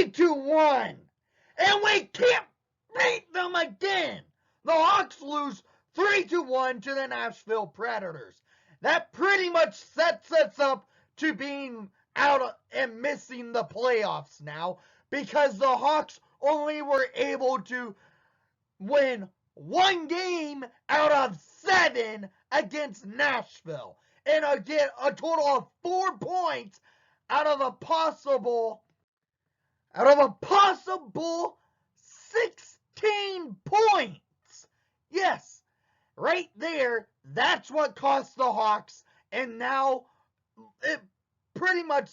3-1. And we can't beat them again. The Hawks lose 3-1 to the Nashville Predators. That pretty much sets us up to being out and missing the playoffs now, because the Hawks only were able to win one game out of 7 against Nashville, and get a total of 4 points out of a possible 16 points. Yes, right there, that's what cost the Hawks, and now it pretty much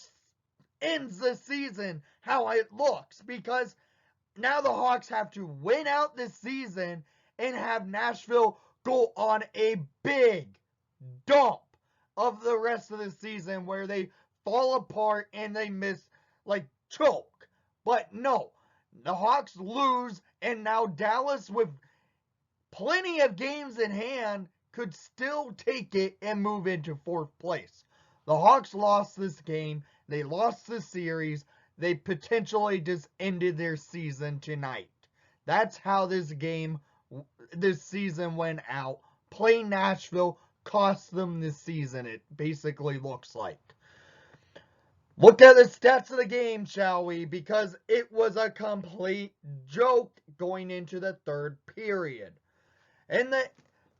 ends the season how it looks, because now the Hawks have to win out this season and have Nashville go on a big dump of the rest of the season where they fall apart and they miss, like, choke. But no, the Hawks lose, and now Dallas, with plenty of games in hand, could still take it and move into 4th place. The Hawks lost this game. They lost the series. They potentially just ended their season tonight. That's how this season went out. Playing Nashville cost them this season, it basically looks like. Look at the stats of the game, shall we? Because it was a complete joke going into the 3rd period. In the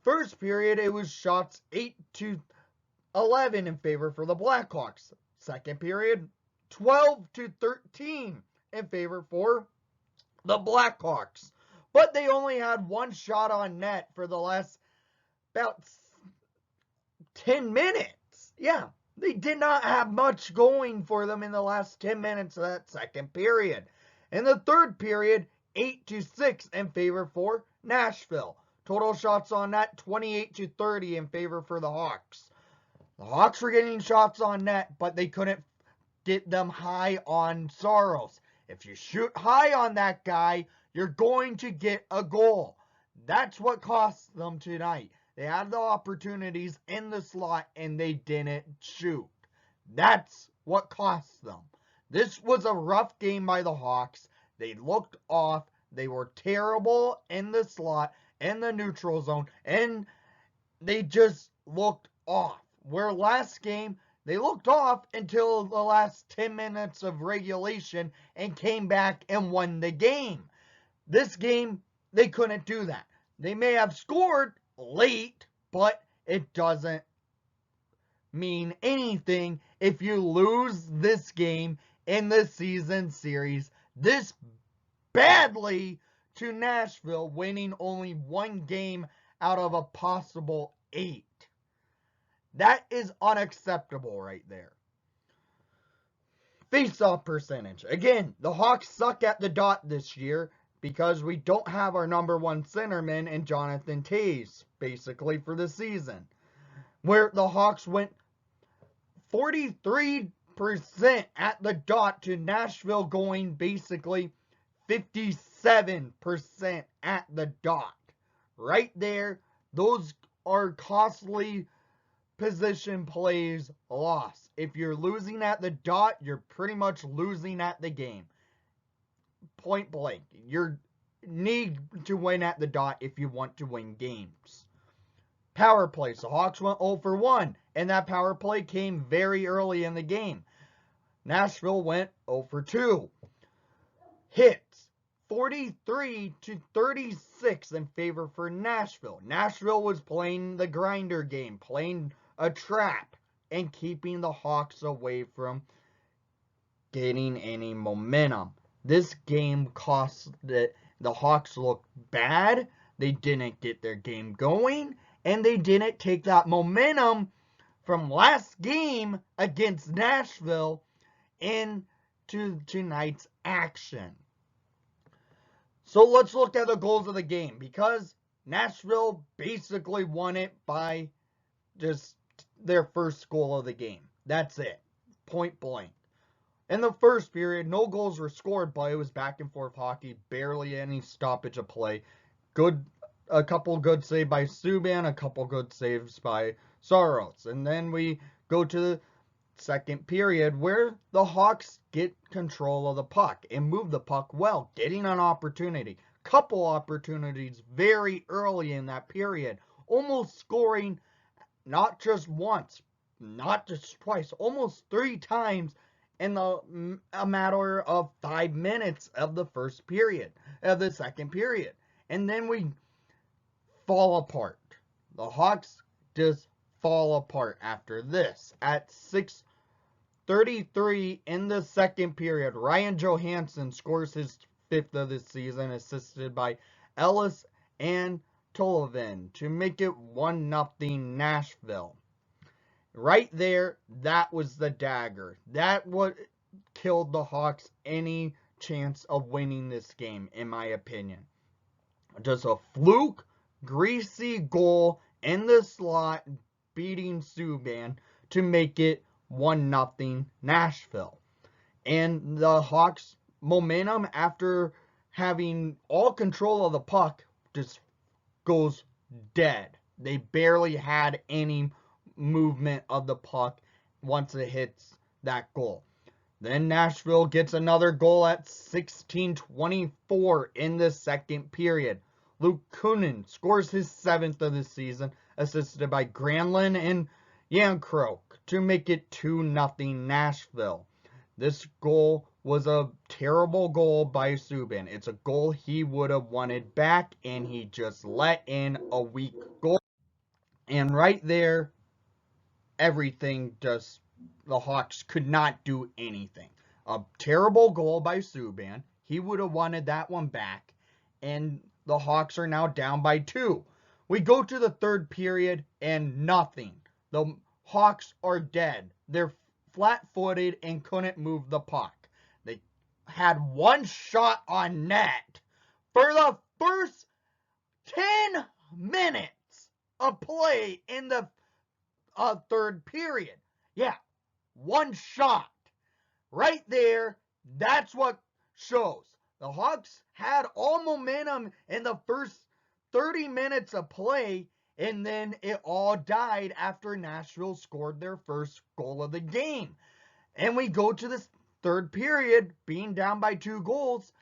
first period, it was shots 8-11 in favor for the Blackhawks. Second period, 12-13 in favor for the Blackhawks. But they only had one shot on net for the last about 10 minutes. Yeah, they did not have much going for them in the last 10 minutes of that second period. In the third period, 8-6 in favor for Nashville. Total shots on net, 28-30 in favor for the Hawks. The Hawks were getting shots on net, but they couldn't get them high on Saros. If you shoot high on that guy, you're going to get a goal. That's what cost them tonight. They had the opportunities in the slot, and they didn't shoot. That's what cost them. This was a rough game by the Hawks. They looked off. They were terrible in the slot, in the neutral zone, and they just looked off. Where last game, they looked off until the last 10 minutes of regulation and came back and won the game. This game, they couldn't do that. They may have scored late, but it doesn't mean anything if you lose this game in the season series this badly to Nashville, winning only one game out of a possible 8. That is unacceptable right there. Face-off percentage. Again, the Hawks suck at the dot this year because we don't have our number one centerman in Jonathan Toews, basically, for the season. Where the Hawks went 43% at the dot to Nashville going basically 57% at the dot. Right there, those are costly position plays lost. If you're losing at the dot, you're pretty much losing at the game. Point blank. You need to win at the dot if you want to win games. Power play. So Hawks went 0 for 1, and that power play came very early in the game. Nashville went 0 for 2. Hits. 43-36 in favor for Nashville. Nashville was playing the grinder game, playing a trap, and keeping the Hawks away from getting any momentum. This game cost the Hawks looked bad. They didn't get their game going, and they didn't take that momentum from last game against Nashville into tonight's action. So let's look at the goals of the game, because Nashville basically won it by just their first goal of the game. That's it. Point blank. In the first period, no goals were scored, but it was back and forth hockey. Barely any stoppage of play. A couple good saves by Subban, a couple good saves by Saros. And then we go to the second period where the Hawks get control of the puck and move the puck well, getting an opportunity. Couple opportunities very early in that period, almost scoring not just once, not just twice, almost 3 times in a matter of 5 minutes of the first period, of the second period. And then we fall apart. The Hawks just fall apart after this. At 6:33 in the second period, Ryan Johansson scores his 5th of the season, assisted by Ellis and Tollivan to make it 1-0 Nashville. Right there, that was the dagger. That what killed the Hawks any chance of winning this game, in my opinion. Just a fluke, greasy goal in the slot, beating Subban to make it 1-0 Nashville. And the Hawks' momentum, after having all control of the puck, just goes dead. They barely had any movement of the puck once it hits that goal. Then Nashville gets another goal at 16:24 in the second period. Luke Kunin scores his 7th of the season, assisted by Granlund and Yankroak to make it 2-0 Nashville. This goal was a terrible goal by Subban. It's a goal he would have wanted back, and he just let in a weak goal. And right there, everything just, the Hawks could not do anything. A terrible goal by Subban. He would have wanted that one back. And the Hawks are now down by 2. We go to the third period and nothing. The Hawks are dead. They're flat-footed and couldn't move the puck. They had one shot on net for the first 10 minutes of play in the third period. Yeah, one shot. Right there, that's what shows. The Hawks had all momentum in the first 30 minutes of play, and then it all died after Nashville scored their first goal of the game. And we go to this third period, being down by 2 goals,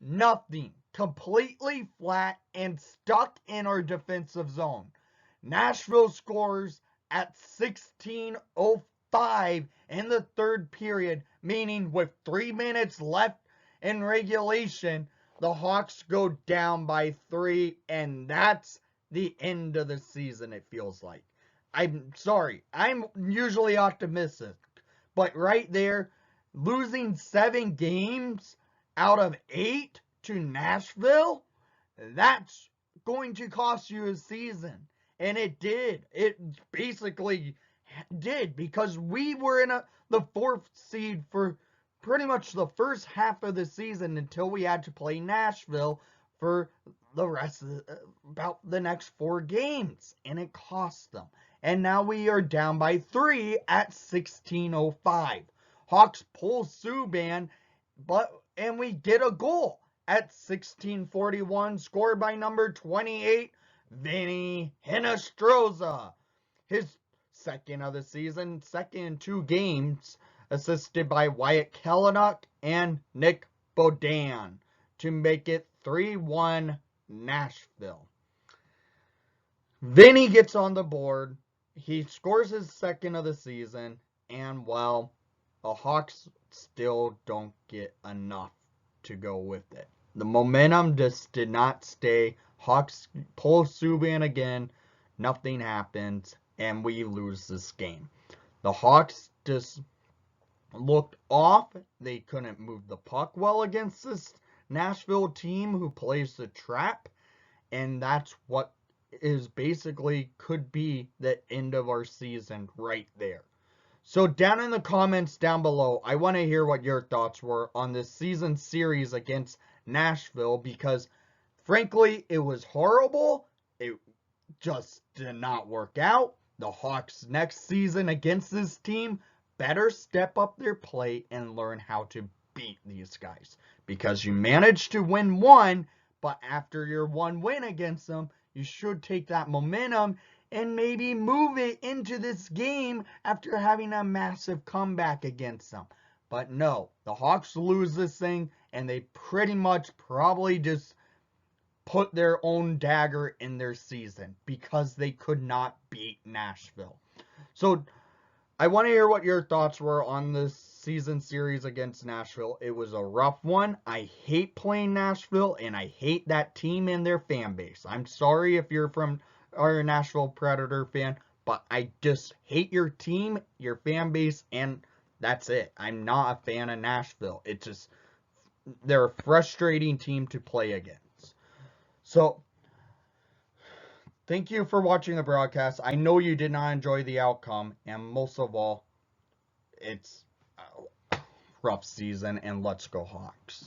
nothing. Completely flat and stuck in our defensive zone. Nashville scores at 16:05 in the third period, meaning with 3 minutes left in regulation, the Hawks go down by 3, and that's the end of the season, it feels like. I'm sorry. I'm usually optimistic. But right there, losing 7 games out of 8 to Nashville, that's going to cost you a season. And it did. It basically did, because we were in the 4th seed for pretty much the first half of the season until we had to play Nashville for the rest of about the next 4 games, and it cost them. And now we are down by 3 at 16:05. Hawks pull Subban, and we get a goal at 16:41, scored by number 28, Vinny Hinostroza. His 2nd of the season, 2nd in 2 games, assisted by Wyatt Kalynuk and Nick Beaudin to make it 3-1 Nashville. Vinny gets on the board. He scores his 2nd of the season, and well, the Hawks still don't get enough to go with it. The momentum just did not stay. Hawks pull Subban again. Nothing happens, and we lose this game. The Hawks just looked off. They couldn't move the puck well against this Nashville team who plays the trap, and that's what is basically could be the end of our season right there. So down in the comments down below, I want to hear what your thoughts were on this season series against Nashville, because frankly, it was horrible. It just did not work out. The Hawks next season against this team better step up their play and learn how to beat these guys, because you managed to win 1, but after your 1 win against them, you should take that momentum and maybe move it into this game after having a massive comeback against them. But no, the Hawks lose this thing, and they pretty much probably just put their own dagger in their season because they could not beat Nashville. So I want to hear what your thoughts were on this season series against Nashville. It was a rough one. I hate playing Nashville, and I hate that team and their fan base. I'm sorry if you're from or a Nashville Predator fan, but I just hate your team, your fan base, and that's it. I'm not a fan of Nashville. It's just they're a frustrating team to play against. So thank you for watching the broadcast. I know you did not enjoy the outcome, and most of all, it's a rough season, and let's go Hawks.